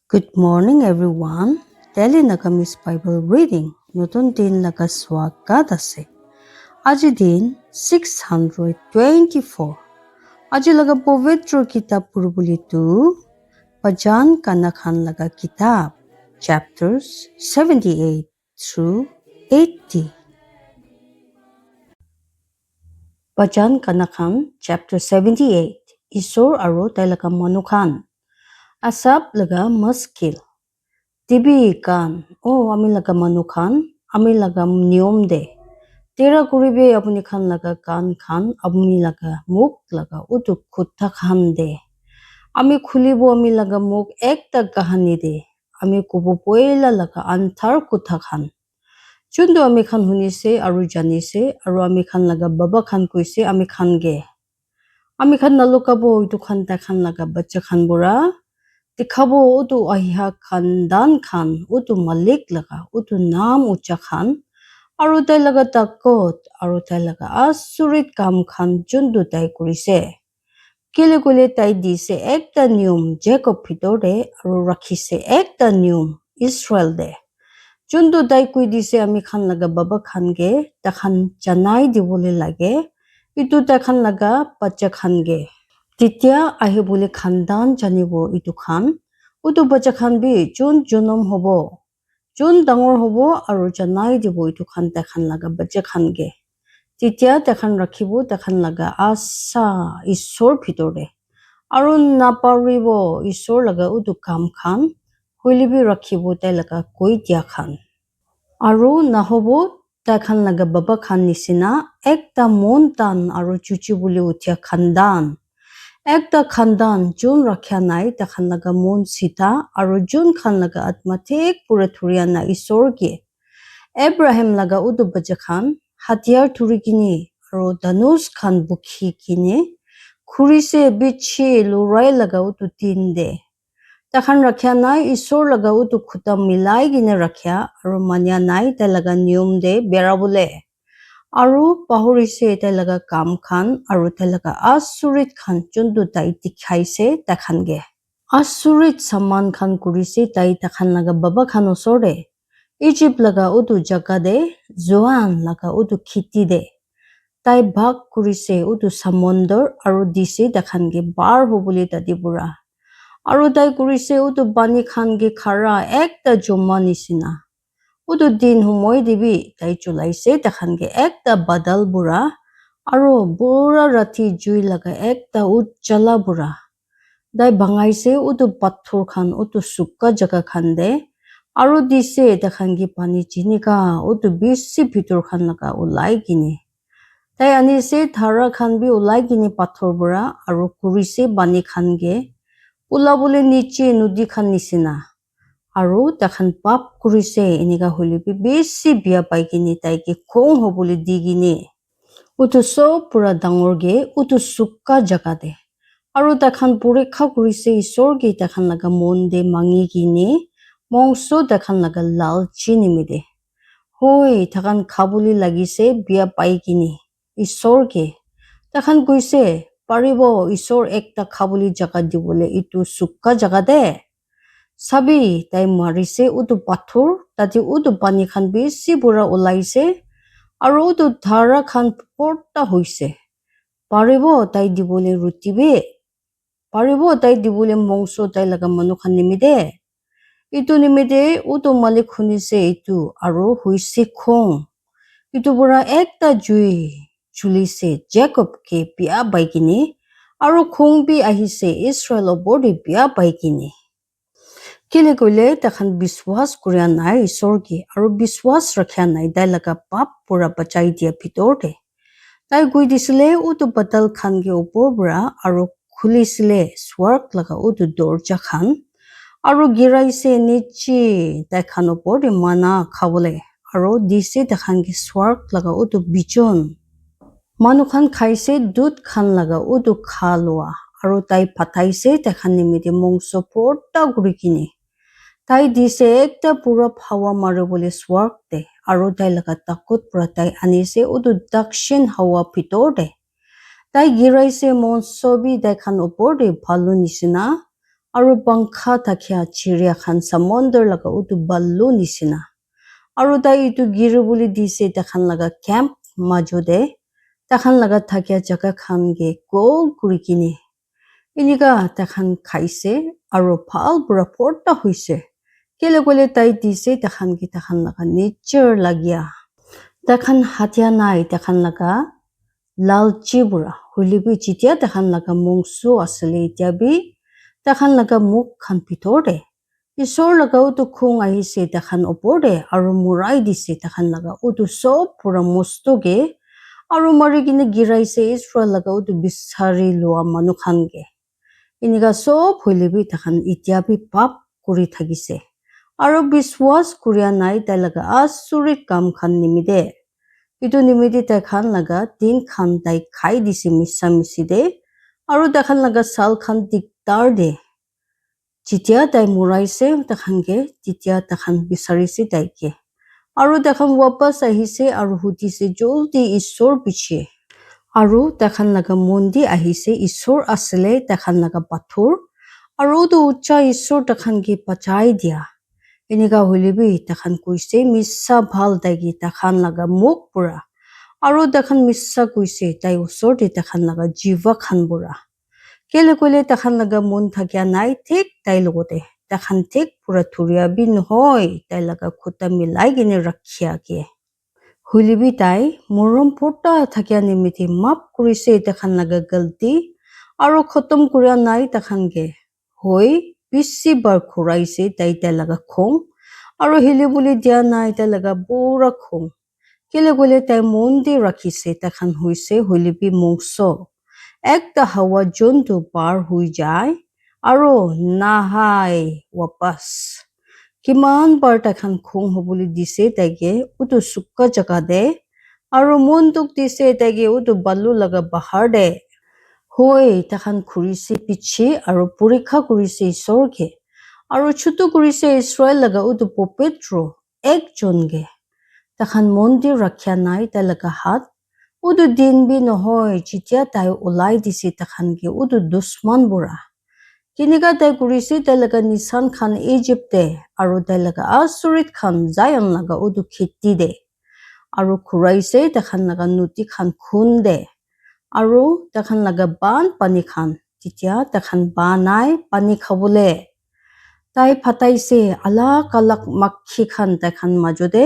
Good morning, everyone. Daily naga Miss Bible reading. Nutun din naga swagat ase. Aji din 624. Aji laga povitro kitab purubuli tu Pajan Kanakhan laga kitab chapters 78 through 80. Pajan Kanakhan chapter 78. Isor aro talaga manukhan. Asap laga maskil. Tibi kan, ami laga manukhan, ami laga niyom de. Tera kuribe apuni khan laga kan khan, ami laga muk laga utuk kutta khan de. Ami khulibo ami laga muk ekta kahani de. Ami kubo poela laga antar kutta khan. Chundo ami khan hunise aru janise, aru ami khan laga baba khan kuise ami khan ge. Ami khan nalukabo itu khan ta khan laga bacha khan bura. Dikhabo utu ahiha khandan khan utu malik laga utu naam ucha khan aru tai laga takot aru tai laga asurit kam khan jundu tai kurise kile kule tai dise ekta niyom Jacob bhitore aru rakhise ekta niyom Israel de jundu tai kui dise ami khan laga baba khan ge takhan janai dibole lage itu takhan laga bacha khan ge Titya ahibole khandan janibo itu khan utu bacha khan bi jun jonom hobo jun dangor hobo aru janai dibo itu khan takhan laga bacha khan ge titya takhan rakhibo takhan laga asa isor bhitore aru naparibo isor laga utu kam khan huilibi rakhibo tai laga koi dia khan aru nahobo takhan laga baba khan nisina ekta montan aru chuchi bole uthia khandan Ekta khandan jun rakhya nai takhan laga mon sita aru jun khan laga atma thik pura thuriya na isor ge Abraham laga udu bacha khan hatiar thuri kini aru danus khan bukhi kini khuri se bichi lurai laga udu tin de takhan rakhya nai isor laga udu khuta milai gine rakhya aru manya nai ta laga niyom de berabole Aru pahurise tai laga kam khan aru tai laga asurit khan chundu tai dikhaise takhan ge asurit saman khan kurise tai takhan laga baba khan osore Egypt laga udu jaga de Zoan laga udu khiti de tai bhag kurise udu samondor aru dise takhan ge bar hobole tadi pura aru tai kurise udu bani khan ge khara ekta joma nisina Udu din humoi dibi tai chulaise takhan ge ekta badal bura aru bura rati jui laga ekta ujjala bura dai bangaise udu pathor khan udu sukka jaga khan de aru dise takhan ge pani chinika udu bisi bhitor khan laga ulai gini tai anise thara khan bi ulai gini pathor bura aru kurise bani khan ge ulabole niche nudi khan nisina Aru takhan pap kurise eniga holibi besi biya paikini taiki khong hobole digini utu so pura dangor ge utu sukka jaga de aru takhan purekha kurise isor ge takhan laga monde mangi gini mongso takhan laga lalchi nimide hoi takhan khabuli lagise biya paikini isor ge takhan kuise paribo isor ekta khabuli jaga dibole itu sukka jaga de Sabi tai marise udu pathor tati udu pani khan besi pura ulaise aru udu dhara khan porta hoise paribo tai dibole rutibe paribo tai dibole mongso tai laga manu khan nimide itu nimide udu malik hunise itu aru huise khong itu pura ekta jui chulise Jacob ke biya baikini aru khong bi ahise Israel obodi biya baikini Kile kule takhan biswas kuriya nai isor ki aru biswas rakhya nai dai laga pap pura bachai dia bhitor de tai gui disile utu batal khan ge upor bura aru khulisile swarg laga utu dorja khan aru giraise niche tai khan upor de mana khabole aru dise takhan ge swarg laga utu bichon manu khan khaise dut khan laga utu khalwa aru tai phathaise takhan nimide mongso porta gurikini Tai dise ekta pura hawa maribole swarg de aru tai laga takut pura tai anise udu dakshin hawa bhitor de tai giraise monso bi tai khan upor de bhalu nisina aru pankha thakia chiria khan samonder laga utu ballu nisina aru tai itu giru boli dise takhan laga camp majode takhan laga thakia jaga khan ge gol kuri kini inika takhan khaise aru phal pura porta hoise kele kole tai dise takhan ki takhan laga nature lagia takhan hatia nai takhan laga lalchi bura hulibi chitia takhan laga mungsu asle tiabi takhan laga muk khan pitor de isor laga utu khung ahise takhan opor de aru murai dise takhan laga utu sob pura mosto ge aru mari kine giraise Israel laga utu bisari lua manu khan ge inika sob hulibi takhan itiabi pap kuri thagise aru biswas kuria nai tai laga asurit kam khan nimide itu nimide tai khan laga tin khan tai khai dise misa misi de aru takhan laga sal khan diktar de jitia tai muraise takhan ge jitia takhan bisarise tai ke aru takhan wapas ahise aru hutise joldi isor piche aru takhan laga mondi ahise isor asle takhan laga pathor aru tu ucha isor takhan ki pachai dia inika hulibi takhan kuise misa bhal dagi takhan laga muk pura aru takhan misa kuise tai usor de takhan laga jiva khan bura kele kole takhan laga mon thakya nai thik tai logote takhan thik pura thuria bin hoi tai laga khuta milai gine rakhia ke hulibi tai morom porta thakya nimiti map kurise takhan laga galti aru khotom kuria nai takhan ge hoi bisi bar khuraise tai laga khong aru hili boli dia nai tai laga pura khong kele kole tai mondi rakhise takhan hoise hulibi mungso ekta hawa jontu par hui jai aru nahai wapas kiman bar takhan khong hoboli dise taige utu sukka jaga de aru monduk dise taige utu balu laga bahar de hoi takhan khurise pichi aru purikha kurise isor ke aru chutu kurise Israel laga utu popetro ekjon ge takhan mondir rakhya nai tai laga hat udu din bi nohoi chitia tai ulai dise takhan ge udu dusman bura kinika tai kurise tai laga nisan khan Egypt de aru tai laga asurit khan Zion laga udu kheti de aru khuraise takhan laga nuti khan khun de aru takhan laga ban pani khan chitia takhan banai pani khabole tai phataise alak alak makhi khan takhan majode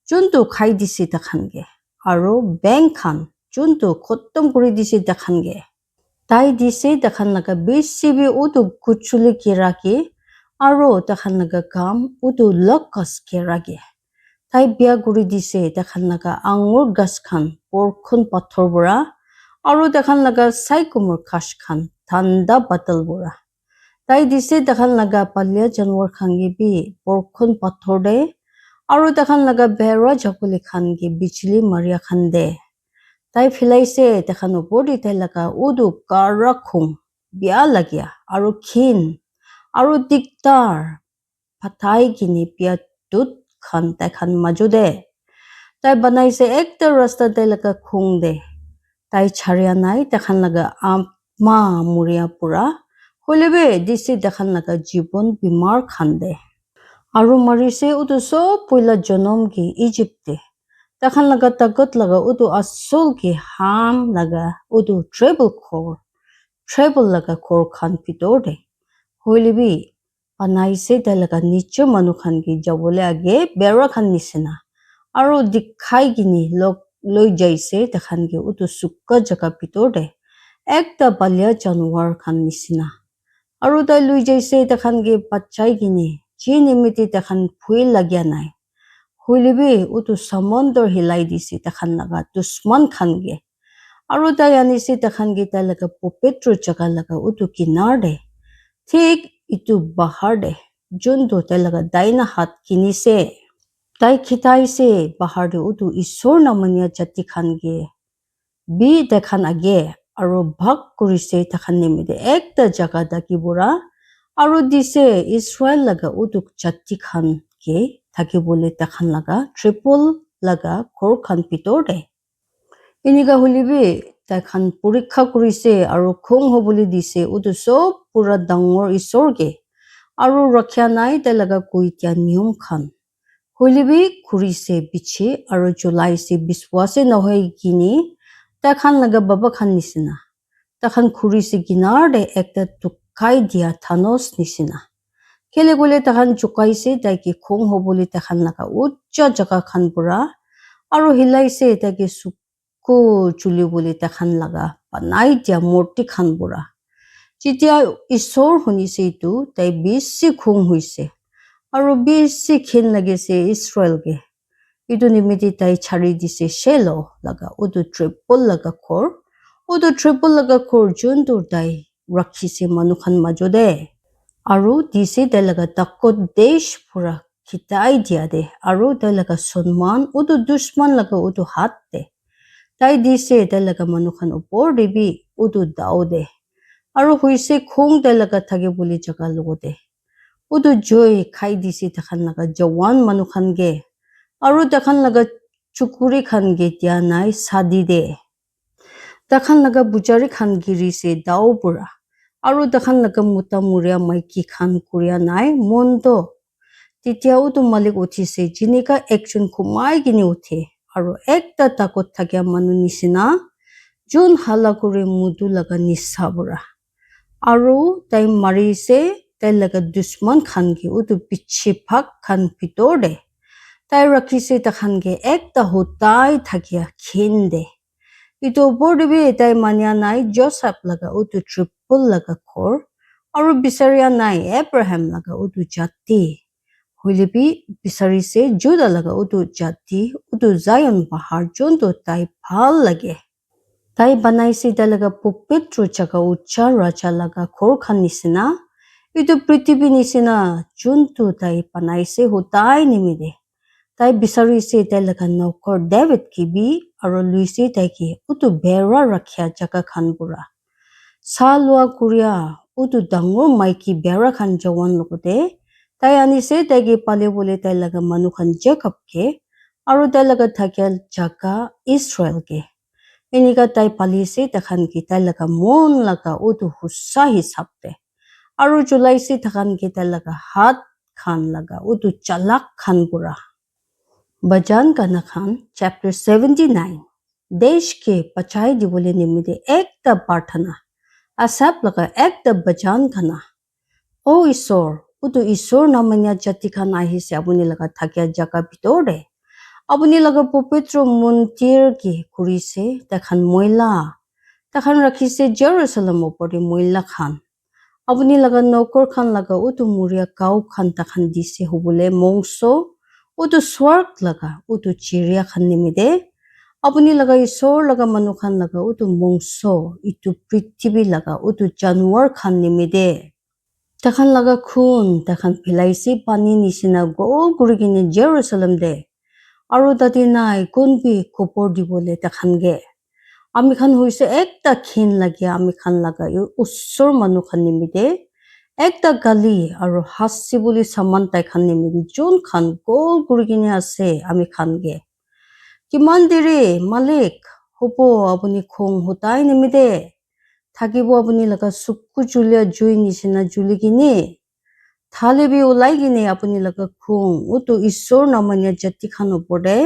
juntu khai dise takhan ge aru bank khan juntu khotom kuri dise takhan ge tai dise takhan laga besibi utu kuchuli kiraki aru takhan laga kam utu lokas kiraki tai bia kuri dise takhan laga angur gas khan porkhun pathor bura aru takhan laga saikumur khash khan thanda batal bura tai dise takhan laga palya janwar khan ge bi porkhun pathor de aru takhan laga bera jakuli khan ge bijli maria khan de tai philaise takhan opor de tai laga udu kara khung bia lagya aru khin aru diktar phatai kini pia tut khan tai khan majode tai banaise ekta rasta tai laga khung de tai charia nai takhan laga ma muria pura holebe disi takhan laga jibon bimar khan de aru marise utu sob puila jonom ki Egypt de takhan laga tagot laga utu asol ki ham laga utu travel laga khor khan pitor de hoilebi panaise tai laga niche manu khan ki jabole age bera khan nisina aru dikhai gini loi jaise takhan ki utu sukka jaga pitor de ekta balya janwar khan nisina aru tai lui jaise takhan ki pachai gini chi nimiti takhan phui lagya nai hoilebi utu samondor hilai dise takhan laga dusman khan ge aru tai anise takhan ki tai laga popetro jaga laga utu kinar de thik itu bahar de juntu tai laga daina hat kinise tai khitaise bahar de utu isor namanya jati khan ge bi takhan age aru bhag kurise takhan nimide ekta jaga daki bura aru dise Israel laga utu jati khan ke thakibole takhan laga triple laga khor khan pitor de এনেকা হলিবি তাই খান পৰীক্ষা কৰিছে আৰু খং হবলৈ দিছে উটো চব পুৰা ডাঙৰ ঈশ্বৰকে আৰু ৰক্ষা নাই তাই লগা কৈ দিয়া নিয়ম খান হলিবি ঘূৰিছে পিছে আৰু জ্বলাইছে বিশ্বাসে নহয় কিনি তাই খান লগা বাবা খান নিচিনা তাই খান ঘূৰিছে কিনাৰ দে একটা টুকাই দিয়া থানস নিচিনা কেলে গলে তাহান জোকাইছে তাইকে খং হবলৈ তাহান লগা উচ্চ জেগা খান পৰা আৰু হিলাইছে তাইকে চুকু চুলিবলৈ তাহান লগা বানাই দিয়া মূৰ্তি খান পৰা যেতিয়া ঈশ্বৰ শুনিছে এইটো তাই বেছি খং হৈছে আৰু বেছি ঘিন লাগিছে ইছৰাইলকে এইটো নিমিত্তে তাই ছাড়ি দিছে শেল লগা উটো ট্ৰিপল লগা ঘৰ উটো ট্ৰিপল লগা ঘৰ যোনটো তাই ৰাখিছে মানুহখান মাজতে আৰু দিছে তাই লগা তাকত দেশ পুৰা খিতাই দিয়া দে আৰু তাই লগা সন্মান উটো দুশ্মন লগা উটো হাত দে তাই দিছে তাই লগা মানুহখান ওপৰ দিবি উটো দাও দে আৰু হৈছে খং তাই লগা থাকে বুলি জেগা লগতে উটো জয় খাই দিছে তাখান লগা জৱান মানুহখানগে আৰু তাখান লগা চুকুৰি খানগে দিয়া নাই চাদি দে তাখান লগা বুজাৰী খান গিৰিছে দাও পৰা আৰু তাখান লগা মোটা মুৰীয়া মাইকী খান কৰিয়া নাই মন্দ তেতিয়াও তো মালিক উঠিছে যেনেকা একজন ঘুমাই কিনে উঠে আৰু একটা তাকত থাকে মানুহ নিচিনা যোন হালা কৰি মুদু লগা নিচা পৰা আৰু তাই মাৰিছে তাই লগা দুশ্মন খানগে উটো পিছে ভাগ খান ভিতৰ দে তাই ৰাখিছে তাখানগে একটা হোতাই থাকিয়া ঘিন দে ইটো ওপৰ দিবি তাই মানিয়া নাই জোসেফ লগা উটো ট্ৰিপল লগা ঘৰ আৰু বিচাৰিয়া নাই এব্ৰাহাম লগা উটো জাতি হলিবি বিচাৰিছে জুদা লগা উটো জাতি উটো জায়ন পাহাৰ যোনটো তাই ভাল লাগে তাই বনাইছে তাই লগা পবিত্ৰ জাগা উচ্চা ৰাজা লগা ঘৰ খান নিচিনা ইটো পৃথিৱী নিচিনা যোনটো তাই বনাইছে হোতাই নিমিদে তাই বিচাৰিছে তাই লগা নকৰ ডেভিড কিবি আৰু লুইছে তাইকে উটো বেৰা ৰাখিয়া জাগা খান পৰা চাহ লোৱা কৰিয়া উটো ডাঙৰ মাইকী বেৰা খান জৱান লগতে তাই আনিছে তাইকে পালিবলৈ তাই লগা মানুহখান জেকবকে আৰু তাই লগত থাকিয়া জাগা ইছৰাইলকে এনেকা তাই পালিছে তাখানকে তাই লগা মন লগা উটো হুচা হিচাপ দে আৰু জ্বলাইছে তাখানকে তাই লগা হাত খান লগা উটো চালাক খান পৰা बजान गाना खान चैप्टर 79 देश के बचाई दिवले निमित्ते एक प्रार्थना आसाप लगा एक बजान गाना ओ ईश्वर उतो ईश्वर नामन्या जाति खान आहिसे आबुनि लगा थाकिया जगह भितर दे आबुनि लगा पवित्र मन्दिर के कुरिसे तखान महिला तखान राखिसे जेरुसलेम उपरे महिला खान आबुनि लगा नौकर खान लगा उतो मुरिया गाव खान तखान दिसे होबले मंगसो उतो स्वर्ग लगा उतो चिड़िया खान निमिदे अपनी लगा ईश्वर लगा मनु खान लगा उतो मंगसो इतो पृथ्वी लगा उतो जानवर खान निमिदे तखान लगा खून तखान फिलाइसी पानी निसिना गोल गुरिगिने जेरुसलेम दे আৰু তাতে নাই কোনবি খবৰ দিবলে তখানগে আমি খান হৈছে একটা ঘিন লাগে আমি খান লাগা উচ্চৰ মানুহ খান নিমিতে একটা গালি আৰু হাসি বুলি সামান তাই খান নিমিতে যোন খান গোল কৰি কিনে আছে আমি খানগে কিমান দেৰি মালিক হব আপুনি খং হতাই নিমিতে থাকিব আপুনি লগা চুকু জুলিয়া জুই নিচিনা জুলি কিনে থালেবি ওলাই কিনে আপুনি লগা খং উতো ঈশ্বৰ নামনীয়া জাতি খান ওপৰে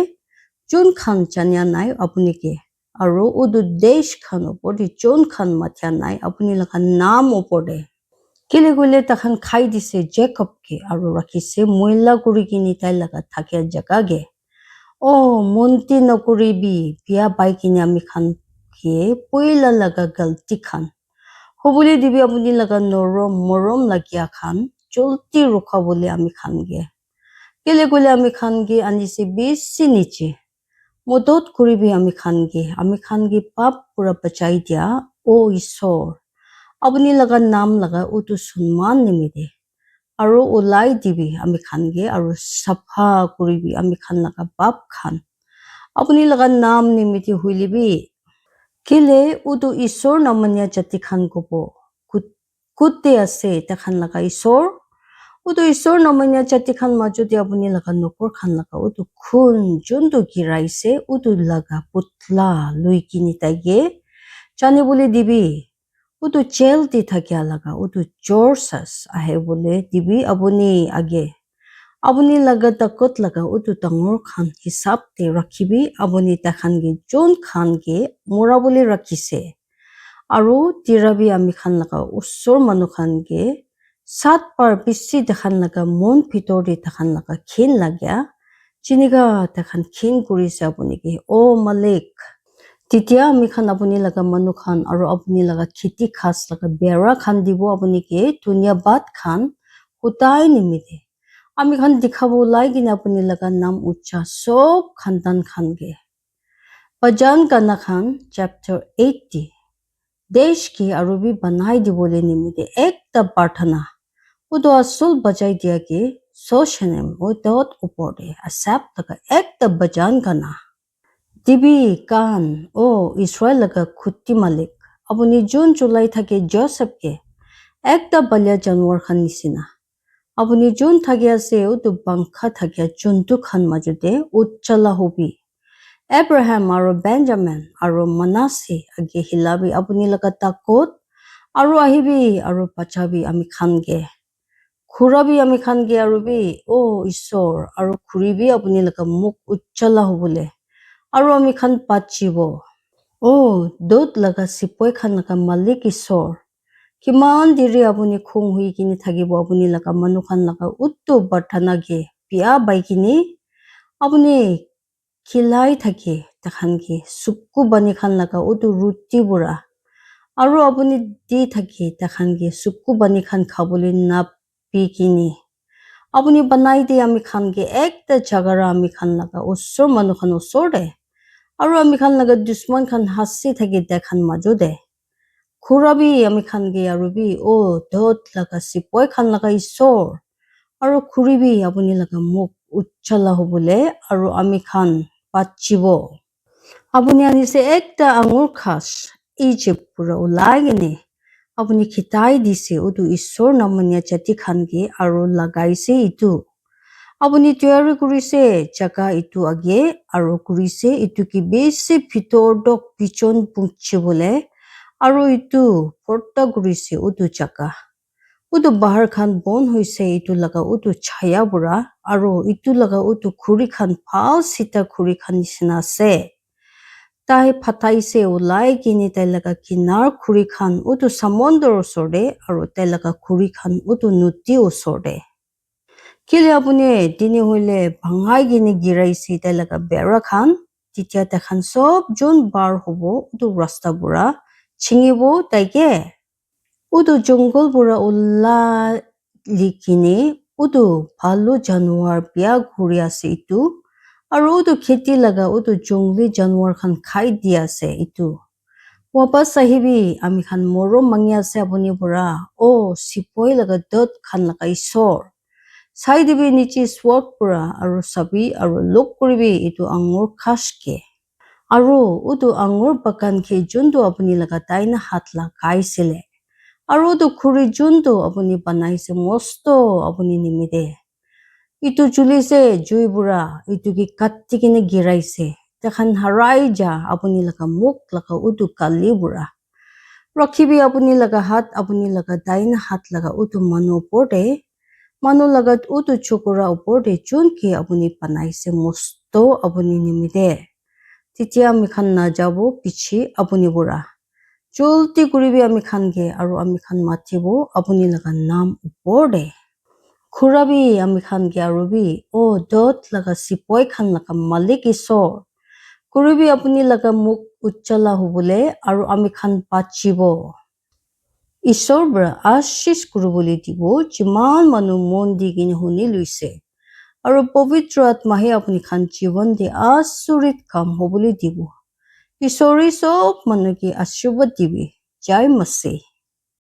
যোন খান জানিয়া নাই আপুনি কে আৰু উদু দেশ খান ওপৰে যোন খান মাথিয়া নাই আপুনি লগা নাম ওপৰে কেলে গলে তাখান খাই দিছে জেকবকে আৰু ৰাখিছে মহিলা কৰি কিনি তাই লগা থাকে জাগাগে অ মন্তি নকৰিবি বিয়া বাই কিনে আমি খান কে পইলা লগা গলতি খান হবলি দিবি আপুনি লগা নৰম মৰম লাগিয়া খান চলতি ৰখাবলৈ আমি খানগে কেলে গলে আমি খানগে আনিছে বেছি নিচে মদত কৰিবি আমি খানগে পাপ পুৰা বচাই দিয়া অ ঈশ্বৰ আপুনি লগা নাম লগা উটো সন্মান নিমিতে আৰু ওলাই দিবি আমি খানগে আৰু চাফা কৰিবি আমি খান লগা পাপ খান আপুনি লগা নাম নিমিতে হইলিবি কেলে উটো ঈশ্বৰ নামনীয়া জাতি খান কব কুতে আছে তাখান লগা ঈশ্বৰ udu isor namanya chati khan majudi apuni laga nokor khan laga udu khun jundu giraise udu laga putla luikini tage chani bole dibi udu jail ti thakya laga udu jorsas ahe bole dibi apuni age apuni laga takot laga udu tangor khan hisab te rakhibi apuni takhan ge jon khan ge mora bole rakhise aru tirabi ami khan laga usor manu khan ge sat par bisi takhan laga mon bhitor de takhan laga khin lagya chiniga takhan khin kurise apuni ge o malik titia ami khan apuni laga manu khan aru apuni laga khiti khas laga bera khan dibo apuni ke dunya bat khan hutai nimide ami khan dikhabo laigi na apuni laga nam ucha sob khandan khan ge Bhajan Gana Khan chapter 80 desh ki arubi banai dibole nimide ekta parthana udo asul bajai dia ki soshenem udot uporde asap taka ekta bhajan gana dibi kan o Israel laga khutti malik apuni jun julai thake Joseph ke ekta balya janwar khan nisina apuni jun thake ase udu bangkha thake juntu khan majude uchala hobi Abraham aru Benjamin aru Manasseh age hilabi apuni laga takot aru ahibi aru pachabi ami khan ge khurabi ami khan ge arubi o isor aru khuribi apuni laga muk uchala hobole aru ami khan pachibo o dot laga sipoi khan laga malik isor kiman diri apuni khung hui kini thagibo apuni laga manu khan laga uttu barthana ge pia bai kini apuni khilai thake takhan ge sukku bani khan laga utu ruti bura aru apuni di thake takhan ge sukku bani khan khabole na pi kini apuni banai de ami khan ge ekta jagara ami khan laga usor manu khan usor de aru ami khan laga dusman khan hasi thake dekhan majude khurabi ami khan ge arubi o dot laga sipoi khan laga isor aru khuribi apuni laga muk uchala hobole aru ami khan pachibo apuni anise ekta angur khas Egypt pura ulai gene apuni khitai dise udu isor namanya chati khan ge aru lagaise itu apuni tayari kurise jaga itu age aru kurise itu ki besi bhitor dok pichon punchibole aru itu porta kurise udu jaga udu bahar khan bon hoise itu laga udu chaya bura aru itu laga udu khuri khan phal sita khuri khan nisina ase tai phataise ulai kini tai laga kinar khuri khan udu samondor osor de aru tai laga khuri khan udu nuti osor de kile apuni dini hoile bhangai gini giraisi tai laga bera khan titia ta khan sob jon bar hobo udu rasta bura chingibo taike udu jungle bura ulla likini udu bhalu janwar bia ghuri ase itu aru udu kheti laga udu jungli janwar khan khai di ase itu wapas sahibi ami khan moro mangi ase apuni bura o sipoi laga dot khan laga isor sai dibi nichi sword pura aru sabi aru lok kuribi itu angur khashke aru udu angur bakan ke jundu apuni laga taina hatla kaisile aru udu khuri jundu apuni banaise mosto apuni nimide itu julise jui bura itu ki katti kine giraise takhan harai ja apuni laga muk laga udu kali bura rakhibi apuni laga hat apuni laga daina hat laga udu manu porde manu lagat utu chokora upor de chunki apuni panaise mosto apuni nimide titia ami khan na jabo pichi apuni bura chulti kuribi ami khan ge aru ami khan mathibo apuni laga nam upor de khurabi ami khan ge arubi o dot laga sipoi khan laga malik isor kuribi apuni laga muk uchala hobole aru ami khan pachibo Ishor bra ashish kuruboli dibo jiman manu mon di gini huni luise aru pavitra atmahe apni khan jivan de asurit kam hoboli dibo Ishori sob manu ki ashirwad dibi Jai Masih